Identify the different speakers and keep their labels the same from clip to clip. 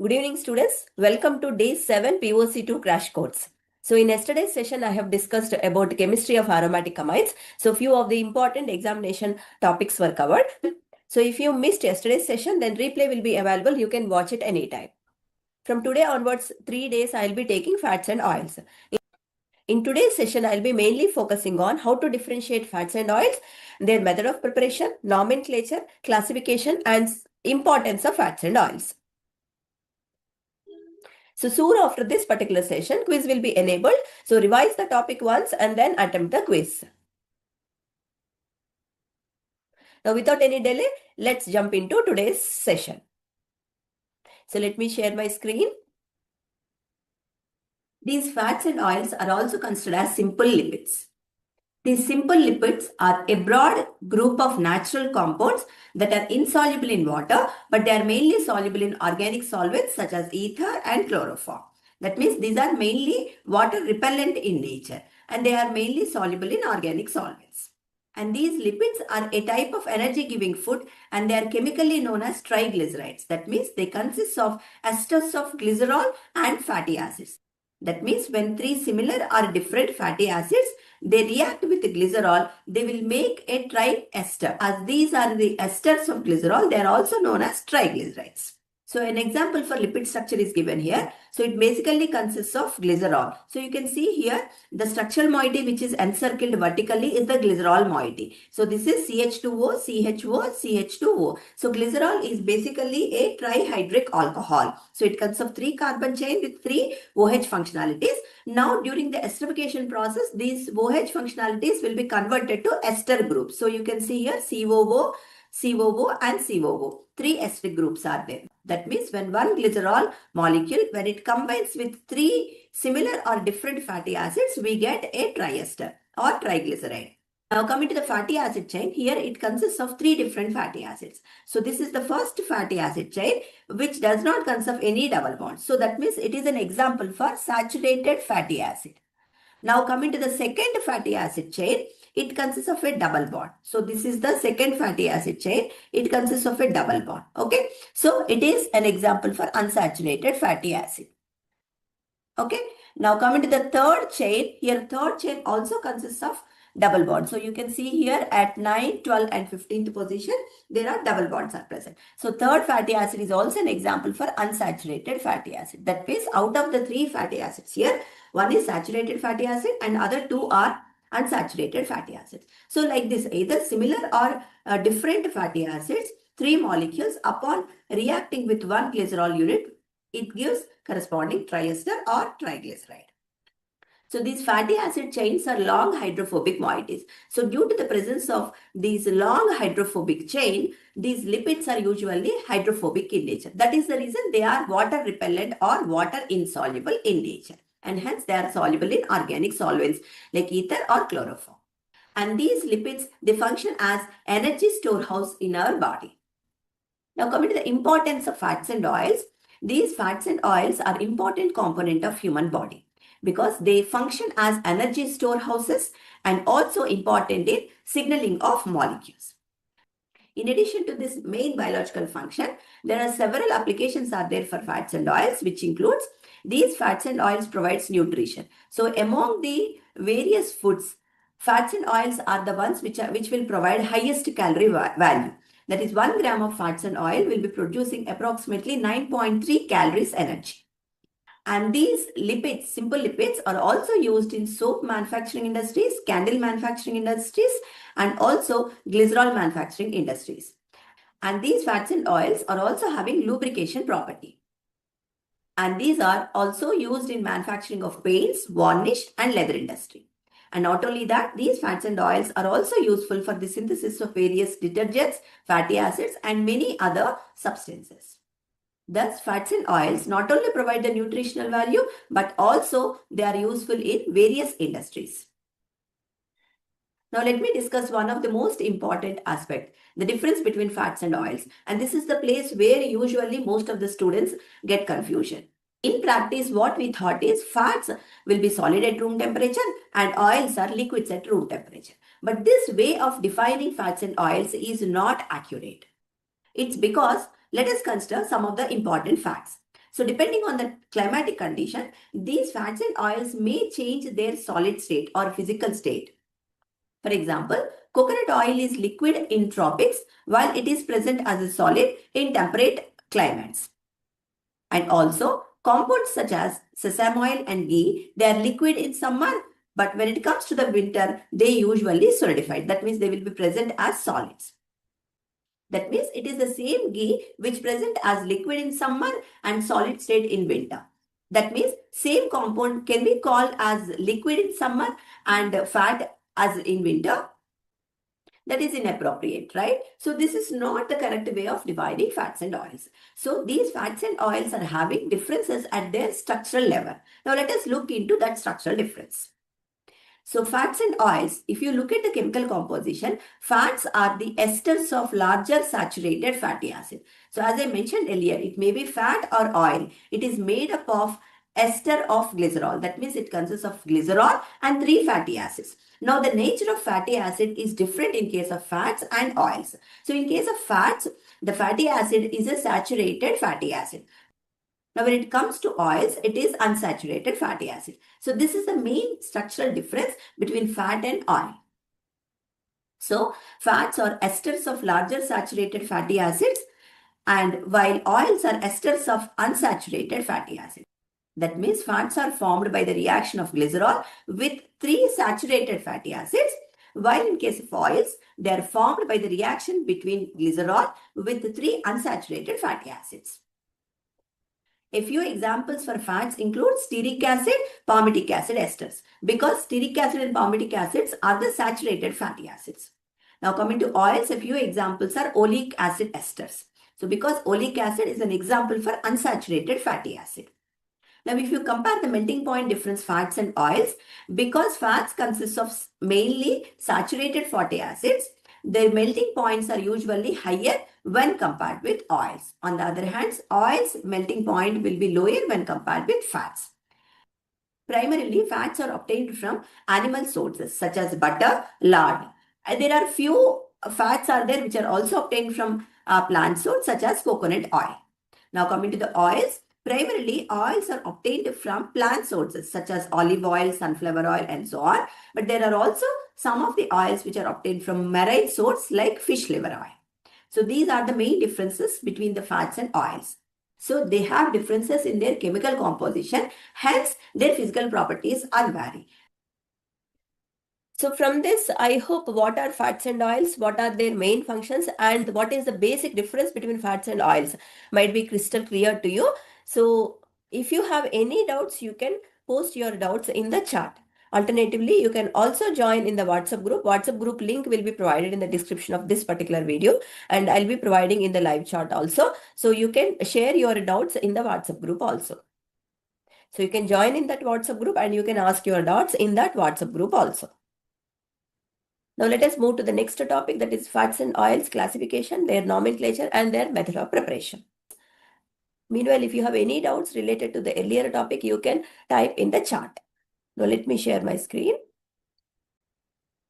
Speaker 1: Good evening, students. Welcome to day 7 POC-II crash course. So in yesterday's session, I have discussed about chemistry of aromatic amines. So few of the important examination topics were covered. So if you missed yesterday's session, then replay will be available. You can watch it anytime. From today onwards, 3 days, I'll be taking fats and oils. In today's session, I'll be mainly focusing on how to differentiate fats and oils, their method of preparation, nomenclature, classification, and importance of fats and oils. So soon after this particular session, quiz will be enabled. So revise the topic once and then attempt the quiz. Now without any delay, let's jump into today's session. So let me share my screen. These fats and oils are also considered as simple lipids. These simple lipids are a broad group of natural compounds that are insoluble in water, but they are mainly soluble in organic solvents such as ether and chloroform. That means these are mainly water repellent in nature and they are mainly soluble in organic solvents. And these lipids are a type of energy giving food and they are chemically known as triglycerides. That means they consist of esters of glycerol and fatty acids. That means when three similar or different fatty acids, they react with glycerol, they will make a triester. As these are the esters of glycerol, they are also known as triglycerides. So an example for lipid structure is given here. So it basically consists of glycerol. So you can see here the structural moiety which is encircled vertically is the glycerol moiety. So this is CH2O, CHO, CH2O. So glycerol is basically a trihydric alcohol. So it consists of 3 carbon chain with 3 OH functionalities. Now during the esterification process, these OH functionalities will be converted to ester groups. So you can see here COO, COO and COO. 3 ester groups are there. That means when one glycerol molecule, when it combines with 3 similar or different fatty acids, we get a triester or triglyceride. Now coming to the fatty acid chain, here it consists of 3 different fatty acids. So this is the first fatty acid chain which does not consist of any double bonds. So that means it is an example for saturated fatty acid. Now coming to the second fatty acid chain, it consists of a double bond. So this is the second fatty acid chain. It consists of a double bond. Okay. So it is an example for unsaturated fatty acid. Okay. Now coming to the third chain, here third chain also consists of double bond. So you can see here at 9, 12 and 15th position, there are double bonds are present. So third fatty acid is also an example for unsaturated fatty acid. That means out of the 3 fatty acids here, one is saturated fatty acid and other 2 are unsaturated fatty acids. So like this, either similar or different fatty acids, 3 molecules upon reacting with one glycerol unit, it gives corresponding triester or triglyceride. So these fatty acid chains are long hydrophobic moieties. So due to the presence of these long hydrophobic chain, these lipids are usually hydrophobic in nature. That is the reason they are water repellent or water insoluble in nature. And hence they are soluble in organic solvents like ether or chloroform. And these lipids, they function as energy storehouse in our body. Now coming to the importance of fats and oils. These fats and oils are important component of human body because they function as energy storehouses and also important in signaling of molecules. In addition to this main biological function, there are several applications are there for fats and oils, which includes these fats and oils provides nutrition. So among the various foods, fats and oils are the ones which will provide highest calorie value. That is 1 gram of fats and oil will be producing approximately 9.3 calories energy. And these lipids, simple lipids, are also used in soap manufacturing industries, candle manufacturing industries, and also glycerol manufacturing industries. And these fats and oils are also having lubrication property. And these are also used in manufacturing of paints, varnish, and leather industry. And not only that, these fats and oils are also useful for the synthesis of various detergents, fatty acids, and many other substances. Thus, fats and oils not only provide the nutritional value, but also they are useful in various industries. Now, let me discuss one of the most important aspects, the difference between fats and oils. And this is the place where usually most of the students get confusion. In practice, what we thought is fats will be solid at room temperature and oils are liquids at room temperature. But this way of defining fats and oils is not accurate. It's because let us consider some of the important facts. So depending on the climatic condition, these fats and oils may change their solid state or physical state. For example, coconut oil is liquid in tropics while it is present as a solid in temperate climates. And also, compounds such as sesame oil and ghee, they are liquid in summer, but when it comes to the winter, they usually solidify. That means they will be present as solids. That means it is the same ghee which present as liquid in summer and solid state in winter. That means same compound can be called as liquid in summer and fat as in winter. That is inappropriate, right? So this is not the correct way of dividing fats and oils. So these fats and oils are having differences at their structural level. Now let us look into that structural difference. So fats and oils, if you look at the chemical composition, fats are the esters of larger saturated fatty acid. So as I mentioned earlier, it may be fat or oil. It is made up of ester of glycerol. That means it consists of glycerol and 3 fatty acids. Now the nature of fatty acid is different in case of fats and oils. So in case of fats, the fatty acid is a saturated fatty acid. Now, when it comes to oils, it is unsaturated fatty acid. So, this is the main structural difference between fat and oil. So, fats are esters of larger saturated fatty acids, and while oils are esters of unsaturated fatty acids. That means fats are formed by the reaction of glycerol with 3 saturated fatty acids, while in case of oils, they are formed by the reaction between glycerol with 3 unsaturated fatty acids. A few examples for fats include stearic acid, palmitic acid esters, because stearic acid and palmitic acids are the saturated fatty acids. Now coming to oils, a few examples are oleic acid esters. So because oleic acid is an example for unsaturated fatty acid. Now if you compare the melting point difference fats and oils, because fats consist of mainly saturated fatty acids, their melting points are usually higher when compared with oils. On the other hand, oils melting point will be lower when compared with fats. Primarily, fats are obtained from animal sources such as butter, lard. And there are few fats are there which are also obtained from plant source such as coconut oil. Now coming to the oils, primarily oils are obtained from plant sources such as olive oil, sunflower oil and so on. But there are also some of the oils which are obtained from marine source like fish liver oil. So these are the main differences between the fats and oils. So they have differences in their chemical composition, hence their physical properties are vary. So from this, I hope what are fats and oils, what are their main functions, and what is the basic difference between fats and oils might be crystal clear to you. So if you have any doubts, you can post your doubts in the chat. Alternatively, you can also join in the WhatsApp group. WhatsApp group link will be provided in the description of this particular video, and I'll be providing in the live chat also. So you can share your doubts in the WhatsApp group also. So you can join in that WhatsApp group and you can ask your doubts in that WhatsApp group also. Now let us move to the next topic, that is fats and oils classification, their nomenclature and their method of preparation. Meanwhile, if you have any doubts related to the earlier topic, you can type in the chat. Now let me share my screen.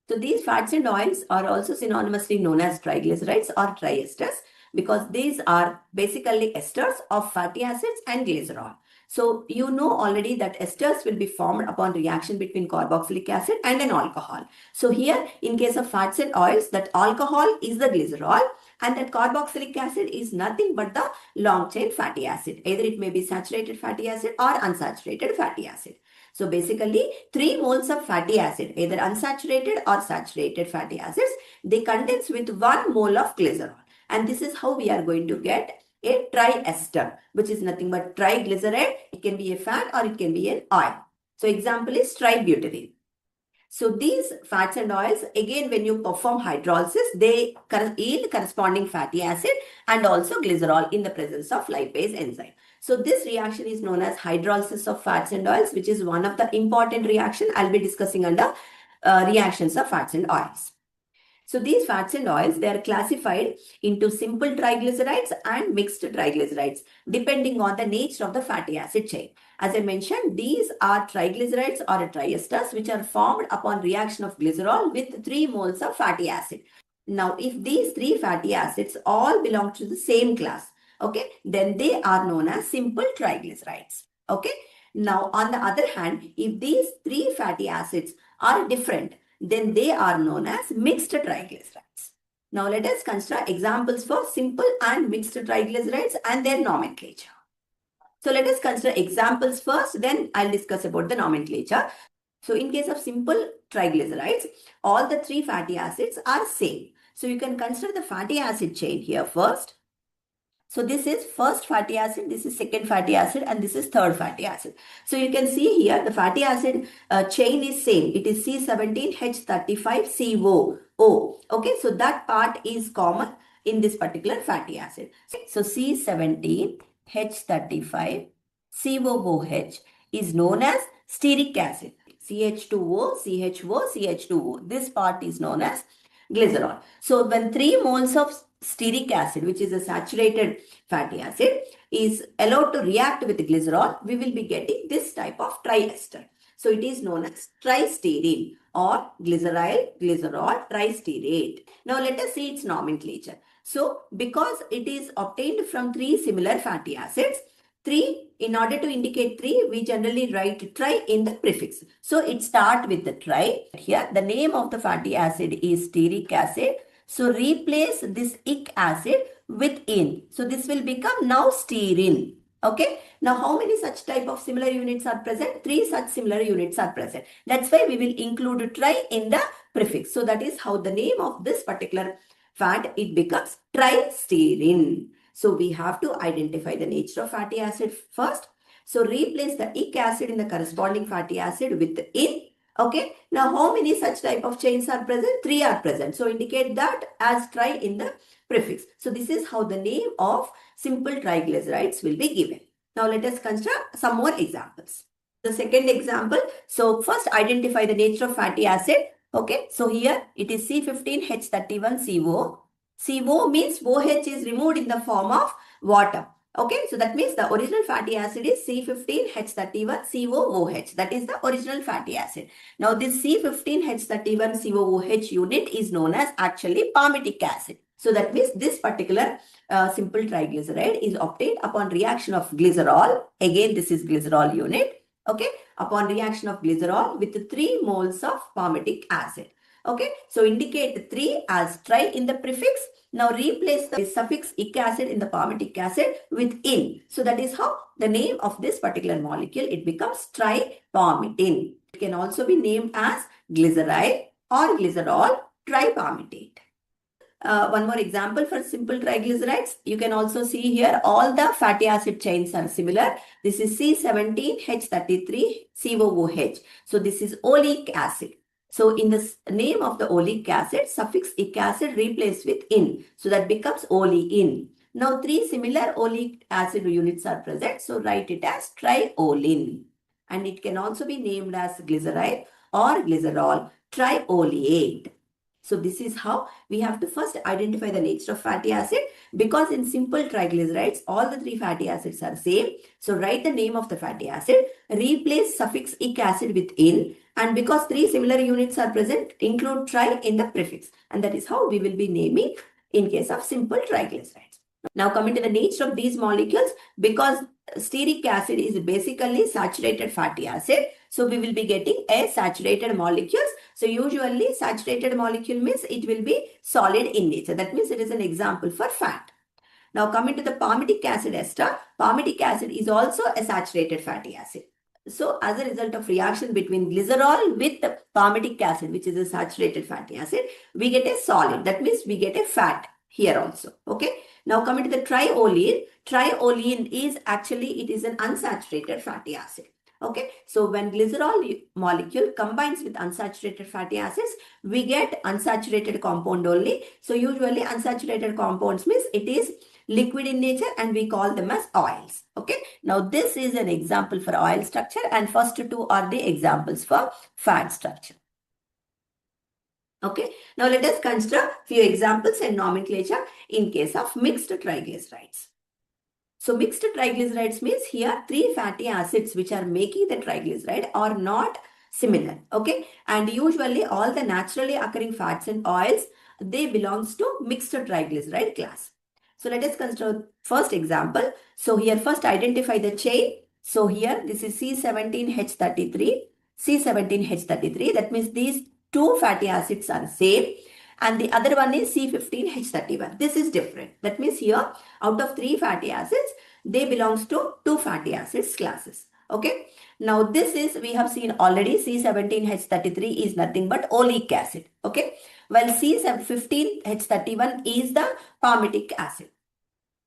Speaker 1: So these fats and oils are also synonymously known as triglycerides or triesters because these are basically esters of fatty acids and glycerol. So you know already that esters will be formed upon reaction between carboxylic acid and an alcohol. So here in case of fats and oils, that alcohol is the glycerol and that carboxylic acid is nothing but the long chain fatty acid. Either it may be saturated fatty acid or unsaturated fatty acid. So basically 3 moles of fatty acid, either unsaturated or saturated fatty acids, they condense with 1 mole of glycerol. And this is how we are going to get a triester, which is nothing but triglyceride. It can be a fat or it can be an oil. So example is tributylene. So these fats and oils, again when you perform hydrolysis, they yield corresponding fatty acid and also glycerol in the presence of lipase enzyme. So this reaction is known as hydrolysis of fats and oils, which is one of the important reaction I'll be discussing under reactions of fats and oils. So these fats and oils, they are classified into simple triglycerides and mixed triglycerides, depending on the nature of the fatty acid chain. As I mentioned, these are triglycerides or triesters, which are formed upon reaction of glycerol with 3 moles of fatty acid. Now, if these 3 fatty acids all belong to the same class, Okay, then they are known as simple triglycerides. Okay, now on the other hand, if these three fatty acids are different, then they are known as mixed triglycerides. Now let us consider examples for simple and mixed triglycerides and their nomenclature. So let us consider examples first, then I'll discuss about the nomenclature. So in case of simple triglycerides, all the three fatty acids are same. So you can consider the fatty acid chain here first. So this is first fatty acid, this is second fatty acid, and this is third fatty acid. So you can see here the fatty acid chain is same. It is C17H35CO. Okay, so that part is common in this particular fatty acid. So C17H35COOH is known as stearic acid. CH2O, CHO, CH2O. This part is known as glycerol. So when 3 moles of stearic acid, which is a saturated fatty acid, is allowed to react with glycerol, we will be getting this type of triester. So it is known as tristearine or glyceryl glycerol tristearate. Now let us see its nomenclature. So because it is obtained from 3 similar fatty acids, 3, in order to indicate 3, we generally write tri in the prefix. So it starts with the tri. Here the name of the fatty acid is stearic acid. So replace this ic acid with in. So this will become now stearine. Okay. Now how many such type of similar units are present? 3 such similar units are present. That's why we will include tri in the prefix. So that is how the name of this particular fat, it becomes tristearine. So we have to identify the nature of fatty acid first. So replace the ic acid in the corresponding fatty acid with the in. Okay. Now how many such type of chains are present? 3 are present. So indicate that as tri in the prefix. So this is how the name of simple triglycerides will be given. Now let us consider some more examples. The second example. So first identify the nature of fatty acid. Okay. So here it is C15H31CO. CO means OH is removed in the form of water. Okay, so that means the original fatty acid is C15H31COOH. That is the original fatty acid. Now this C15H31COOH unit is known as actually palmitic acid. So that means this particular simple triglyceride is obtained upon reaction of glycerol. Again, this is glycerol unit. Okay, upon reaction of glycerol with 3 moles of palmitic acid. Okay, so indicate 3 as tri in the prefix. Now replace the suffix ic acid in the palmitic acid with in. So that is how the name of this particular molecule, it becomes tripalmitin. It can also be named as glyceride or glycerol tripalmitate. One more example for simple triglycerides. You can also see here all the fatty acid chains are similar. This is C17H33COOH. So this is oleic acid. So in the name of the oleic acid, suffix ic acid replaced with in. So that becomes olein. Now 3 similar oleic acid units are present. So write it as triolin. And it can also be named as glyceride or glycerol trioleate. So this is how we have to first identify the nature of fatty acid, because in simple triglycerides, all the 3 fatty acids are same. So write the name of the fatty acid, replace suffix ic acid with in, and because 3 similar units are present, include tri in the prefix. And that is how we will be naming in case of simple triglycerides. Now coming to the nature of these molecules, because stearic acid is basically saturated fatty acid, so we will be getting a saturated molecules. So usually saturated molecule means it will be solid in nature. That means it is an example for fat. Now coming to the palmitic acid ester, palmitic acid is also a saturated fatty acid. So as a result of reaction between glycerol with the palmitic acid, which is a saturated fatty acid, we get a solid. That means we get a fat here also. Okay. Now coming to the triolene, triolene is actually, it is an unsaturated fatty acid. Okay, so when glycerol molecule combines with unsaturated fatty acids, we get unsaturated compound only. So usually unsaturated compounds means it is liquid in nature and we call them as oils. Okay, now this is an example for oil structure and first 2 are the examples for fat structure. Okay, now let us consider few examples and nomenclature in case of mixed triglycerides. So mixed triglycerides means here 3 fatty acids which are making the triglyceride are not similar. Okay, and usually all the naturally occurring fats and oils, they belongs to mixed triglyceride class. So let us consider first example. So here first identify the chain. So here this is C17H33, C17H33. That means these two fatty acids are same. And the other one is C15H31. This is different. That means here out of three fatty acids, they belongs to two fatty acids classes. Okay. Now this is, we have seen already, C17H33 is nothing but oleic acid. Okay. While C15H31 is the palmitic acid.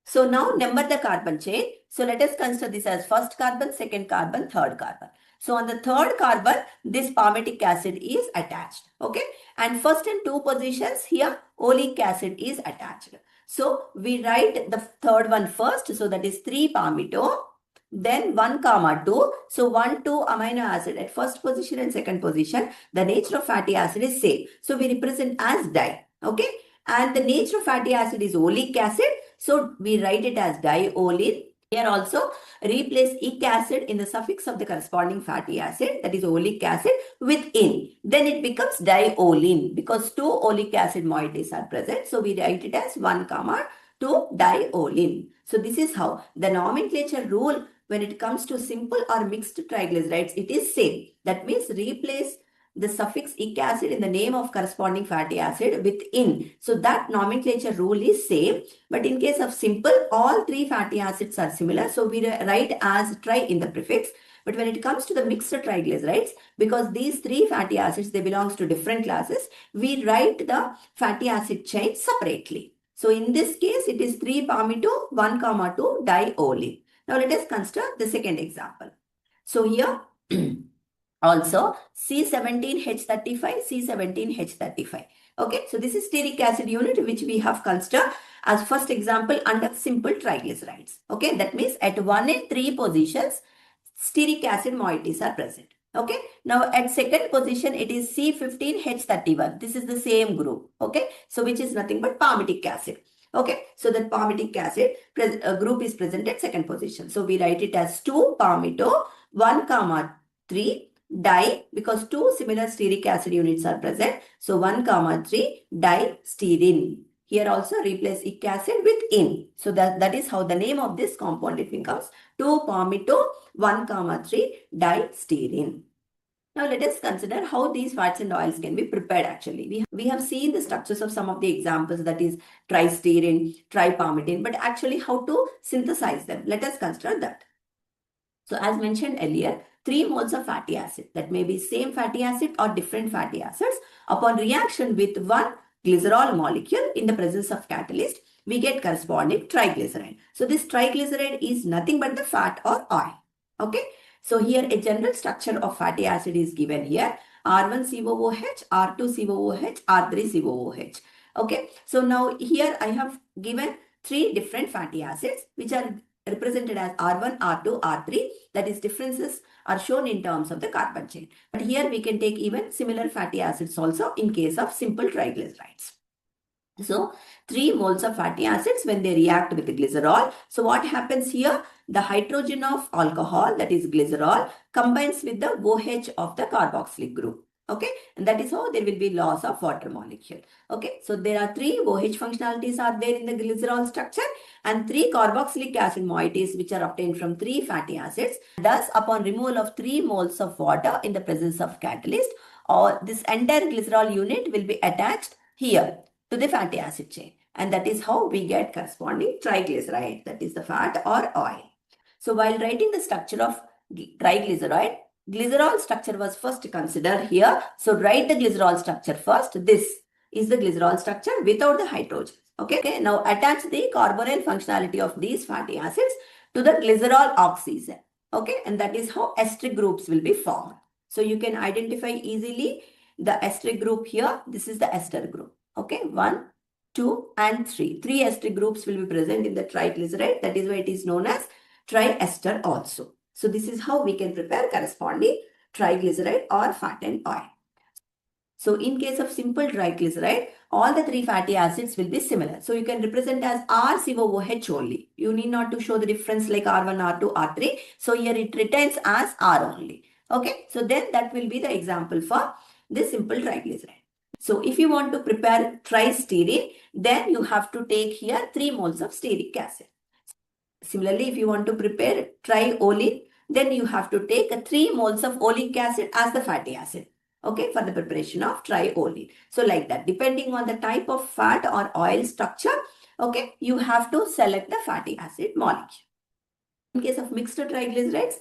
Speaker 1: So now number the carbon chain. So let us consider this as first carbon, second carbon, third carbon. So on the third carbon, this palmitic acid is attached. Okay. And first and two positions here, oleic acid is attached. So we write the third one first. So that is 3-palmito. Then 1,2. So 1, 2 amino acid at first position and second position. The nature of fatty acid is same. So we represent as di. Okay. And the nature of fatty acid is oleic acid. So we write it as diolene. Here also replace ic acid in the suffix of the corresponding fatty acid, that is oleic acid, with in. Then it becomes diolene because two oleic acid moieties are present. So we write it as 1, 2 diolene. So this is how the nomenclature rule when it comes to simple or mixed triglycerides, it is same. That means replace the suffix ic acid in the name of corresponding fatty acid with in. So that nomenclature rule is same. But in case of simple, all three fatty acids are similar. So we write as tri in the prefix. But when it comes to the mixed triglycerides, because these three fatty acids, they belongs to different classes, we write the fatty acid chain separately. So in this case, it is 3-palmito, 1, 2 diolene. Now let us consider the second example. So here also C17H35, C17H35. Okay, so this is stearic acid unit which we have considered as first example under simple triglycerides. Okay, that means at 1 and 3 positions, stearic acid moieties are present. Okay, now at second position it is C15H31. This is the same group. Okay, so which is nothing but palmitic acid. Okay, so that palmitic acid group is present at second position. So we write it as 2-palmito, 1, 3 di, because two similar stearic acid units are present. So 1, 3 distearine. Here also replace ic acid with in. So that is how the name of this compound it becomes 2-palmito, 1, 3 distearine. Now let us consider how these fats and oils can be prepared actually. We have seen the structures of some of the examples, that is tristearine, tripalmitin, but actually how to synthesize them. Let us consider that. So as mentioned earlier, 3 moles of fatty acid, that may be same fatty acid or different fatty acids, upon reaction with one glycerol molecule in the presence of catalyst, we get corresponding triglyceride. So this triglyceride is nothing but the fat or oil. Okay. So here a general structure of fatty acid is given here. R1COOH, R2COOH, R3COOH. Okay. So now here I have given 3 different fatty acids which are represented as R1, R2, R3. That is, differences are shown in terms of the carbon chain. But here we can take even similar fatty acids also in case of simple triglycerides. So 3 moles of fatty acids when they react with the glycerol. So what happens here? The hydrogen of alcohol, that is glycerol, combines with the OH of the carboxylic group. Okay, and that is how there will be loss of water molecule. Okay, so there are 3 OH functionalities are there in the glycerol structure and 3 carboxylic acid moieties which are obtained from 3 fatty acids. Thus, upon removal of 3 moles of water in the presence of catalyst, or this entire glycerol unit will be attached here to the fatty acid chain, and that is how we get corresponding triglyceride, that is the fat or oil. So while writing the structure of triglyceride, glycerol structure was first considered here. So write the glycerol structure first. This is the glycerol structure without the hydrogen. Okay, now attach the carbonyl functionality of these fatty acids to the glycerol oxygen. Okay, and that is how ester groups will be formed. So you can identify easily the ester group here. This is the ester group. Okay, 1, 2 and 3. 3 ester groups will be present in the triglyceride. That is why it is known as triester also. So this is how we can prepare corresponding triglyceride or fat and oil. So in case of simple triglyceride, all the 3 fatty acids will be similar. So you can represent as RCOOH only. You need not to show the difference like R1, R2, R3. So here it retains as R only. Okay, so then that will be the example for this simple triglyceride. So if you want to prepare tristearine, then you have to take here 3 moles of stearic acid. Similarly, if you want to prepare triolene, then you have to take 3 moles of oleic acid as the fatty acid. Okay, for the preparation of triolene. So like that, depending on the type of fat or oil structure, okay, you have to select the fatty acid molecule. In case of mixed triglycerides,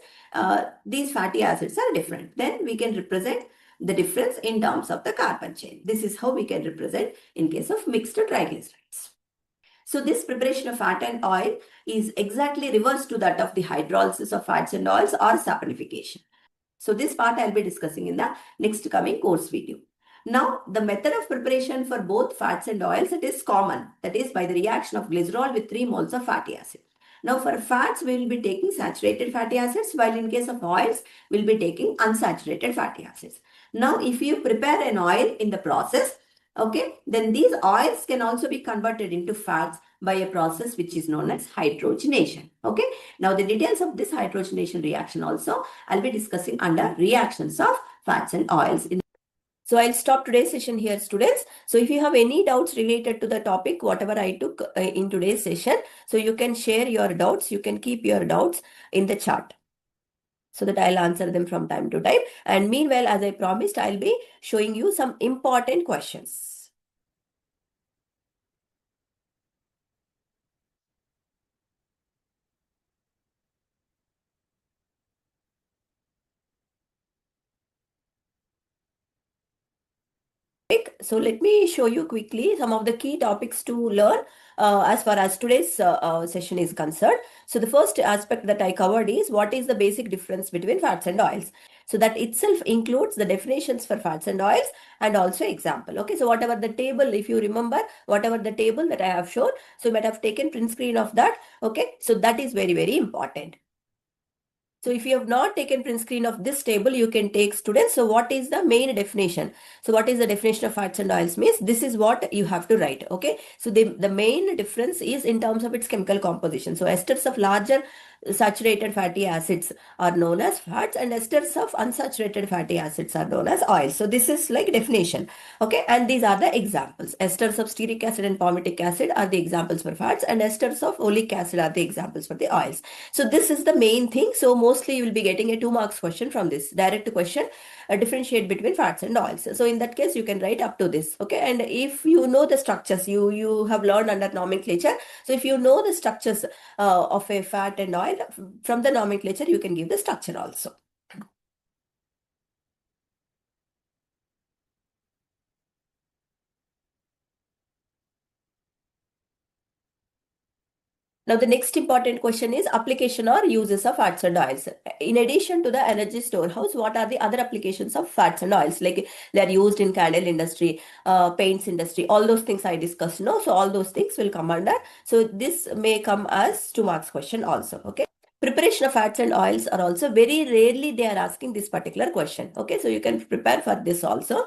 Speaker 1: these fatty acids are different. Then we can represent the difference in terms of the carbon chain. This is how we can represent in case of mixed triglycerides. So this preparation of fat and oil is exactly reverse to that of the hydrolysis of fats and oils or saponification. So this part I'll be discussing in the next coming course video. Now, the method of preparation for both fats and oils, it is common. That is by the reaction of glycerol with 3 moles of fatty acid. Now, for fats, we will be taking saturated fatty acids, while in case of oils, we will be taking unsaturated fatty acids. Now, if you prepare an oil in the process, okay, then these oils can also be converted into fats by a process which is known as hydrogenation. Okay. Now, the details of this hydrogenation reaction also I'll be discussing under reactions of fats and oils. So I'll stop today's session here, students. So if you have any doubts related to the topic, whatever I took in today's session, so you can share your doubts. You can keep your doubts in the chat so that I'll answer them from time to time. And meanwhile, as I promised, I'll be showing you some important questions. So let me show you quickly some of the key topics to learn as far as today's session is concerned. So the first aspect that I covered is what is the basic difference between fats and oils. So that itself includes the definitions for fats and oils and also example. Okay, so whatever the table, if you remember, whatever the table that I have shown, so you might have taken print screen of that. Okay, so that is very, very important. So if you have not taken print screen of this table, you can take, students. So what is the main definition? So what is the definition of fats and oils means? This is what you have to write. Okay. So the main difference is in terms of its chemical composition. So esters of larger saturated fatty acids are known as fats and esters of unsaturated fatty acids are known as oils. So this is like definition. Okay. And these are the examples. Esters of stearic acid and palmitic acid are the examples for fats and esters of oleic acid are the examples for the oils. So this is the main thing. So mostly you will be getting a 2 marks question from this direct question, differentiate between fats and oils. So in that case, you can write up to this. Okay. And if you know the structures, you have learned under nomenclature. So if you know the structures of a fat and oil from the nomenclature, you can give the structure also. Now, the next important question is application or uses of fats and oils. In addition to the energy storehouse, what are the other applications of fats and oils? Like they are used in candle industry, paints industry, all those things I discussed. No, so all those things will come under. So this may come as 2 marks question also. Okay. Preparation of fats and oils are also very rarely they are asking this particular question. Okay, so you can prepare for this also.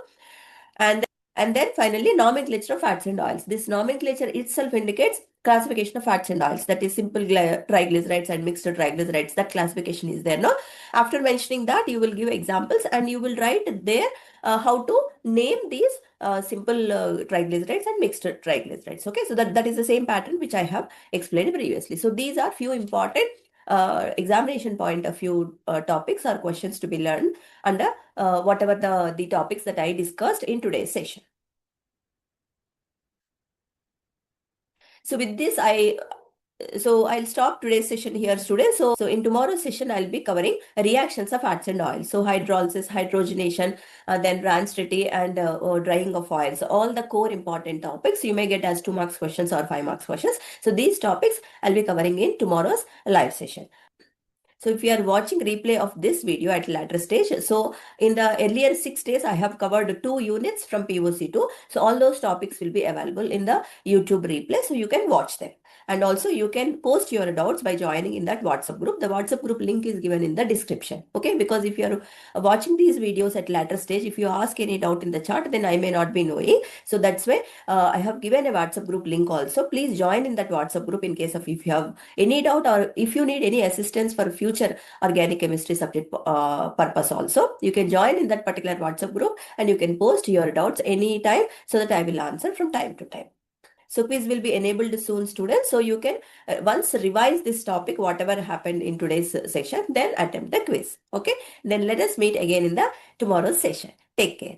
Speaker 1: And then finally, nomenclature of fats and oils. This nomenclature itself indicates classification of fats and oils. That is simple triglycerides and mixed triglycerides. That classification is there. No? After mentioning that, you will give examples and you will write there how to name these simple triglycerides and mixed triglycerides. Okay, so that is the same pattern which I have explained previously. So these are few important examination point of view topics or questions to be learned under whatever the topics that I discussed in today's session. So with this, I'll stop today's session here, students. So in tomorrow's session, I'll be covering reactions of fats and oils. So hydrolysis, hydrogenation, then rancidity and drying of oils. All the core important topics you may get as 2 marks questions or 5 marks questions. So these topics I'll be covering in tomorrow's live session. So if you are watching replay of this video at later stage, so in the earlier 6 days, I have covered 2 units from POC-II. So all those topics will be available in the YouTube replay. So you can watch them. And also you can post your doubts by joining in that WhatsApp group. The WhatsApp group link is given in the description. Okay, because if you are watching these videos at later stage, if you ask any doubt in the chat, then I may not be knowing. So that's why I have given a WhatsApp group link also. Please join in that WhatsApp group in case of if you have any doubt or if you need any assistance for future organic chemistry subject purpose also. You can join in that particular WhatsApp group and you can post your doubts anytime so that I will answer from time to time. So quiz will be enabled soon, students. So you can once revise this topic, whatever happened in today's session, then attempt the quiz. Okay. Then let us meet again in the tomorrow's session. Take care.